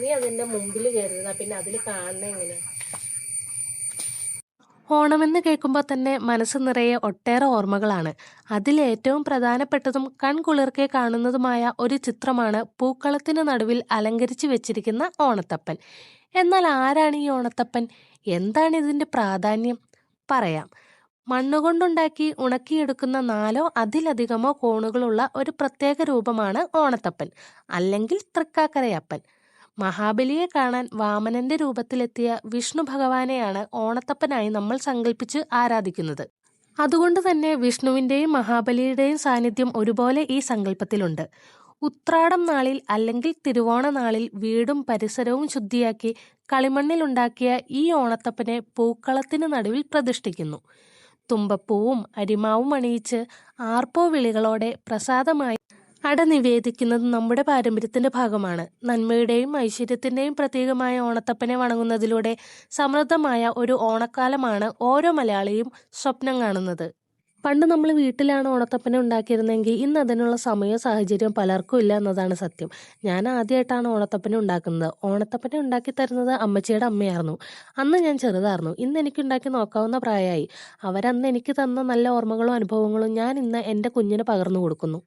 നീ അതിന്റെ മുമ്പിൽ കയറുന്ന പിന്നെ അതിൽ കാണുന്ന എങ്ങനെയാ? ഓണമെന്ന് കേൾക്കുമ്പോൾ തന്നെ മനസ്സ് നിറയെ ഒട്ടേറെ ഓർമ്മകളാണ്. അതിലേറ്റവും പ്രധാനപ്പെട്ടതും കൺകുളിർക്കെ കാണുന്നതുമായ ഒരു ചിത്രമാണ് പൂക്കളത്തിന് നടുവിൽ അലങ്കരിച്ചു വെച്ചിരിക്കുന്ന ഓണത്തപ്പൻ. എന്നാൽ ആരാണ് ഈ ഓണത്തപ്പൻ? എന്താണ് ഇതിന്റെ പ്രാധാന്യം? പറയാം. മണ്ണുകൊണ്ടുണ്ടാക്കി ഉണക്കിയെടുക്കുന്ന 4 അതിലധികമോ കോണുകളുള്ള ഒരു പ്രത്യേക രൂപമാണ് ഓണത്തപ്പൻ, അല്ലെങ്കിൽ തൃക്കാക്കരയപ്പൻ. മഹാബലിയെ കാണാൻ വാമനന്റെ രൂപത്തിലെത്തിയ വിഷ്ണു ഭഗവാനെയാണ് ഓണത്തപ്പനായി നമ്മൾ സങ്കല്പിച്ച് ആരാധിക്കുന്നത്. അതുകൊണ്ട് തന്നെ വിഷ്ണുവിന്റെയും മഹാബലിയുടെയും സാന്നിധ്യം ഒരുപോലെ ഈ സങ്കല്പത്തിലുണ്ട്. ഉത്രാടം നാളിൽ അല്ലെങ്കിൽ തിരുവോണ നാളിൽ വീടും പരിസരവും ശുദ്ധിയാക്കി കളിമണ്ണിലുണ്ടാക്കിയ ഈ ഓണത്തപ്പനെ പൂക്കളത്തിന് നടുവിൽ പ്രതിഷ്ഠിക്കുന്നു. തുമ്പപ്പൂവും അരിമാവും അണിയിച്ച് ആർപ്പോ വിളികളോടെ പ്രസാദമായി അട നിവേദിക്കുന്നത് നമ്മുടെ പാരമ്പര്യത്തിന്റെ ഭാഗമാണ്. നന്മയുടെയും ഐശ്വര്യത്തിന്റെയും പ്രതീകമായ ഓണത്തപ്പനെ വണങ്ങുന്നതിലൂടെ സമൃദ്ധമായ ഒരു ഓണക്കാലമാണ് ഓരോ മലയാളിയും സ്വപ്നം കാണുന്നത്. പണ്ട് നമ്മൾ വീട്ടിലാണ് ഓണത്തപ്പനെ ഉണ്ടാക്കിയിരുന്നെങ്കിൽ ഇന്ന് അതിനുള്ള സമയവും സാഹചര്യവും പലർക്കും ഇല്ല എന്നതാണ് സത്യം. ഞാൻ ആദ്യമായിട്ടാണ് ഓണത്തപ്പനെ ഉണ്ടാക്കുന്നത്. ഓണത്തപ്പനെ ഉണ്ടാക്കി തരുന്നത് അമ്മച്ചിയുടെ അമ്മയായിരുന്നു. അന്ന് ഞാൻ ചെറുതായിരുന്നു. ഇന്ന് എനിക്ക് ഉണ്ടാക്കി നോക്കാവുന്ന പ്രായമായി. അവരന്ന് എനിക്ക് തന്ന നല്ല ഓർമ്മകളും അനുഭവങ്ങളും ഞാൻ ഇന്ന് എൻ്റെ കുഞ്ഞിന് പകർന്നു കൊടുക്കുന്നു.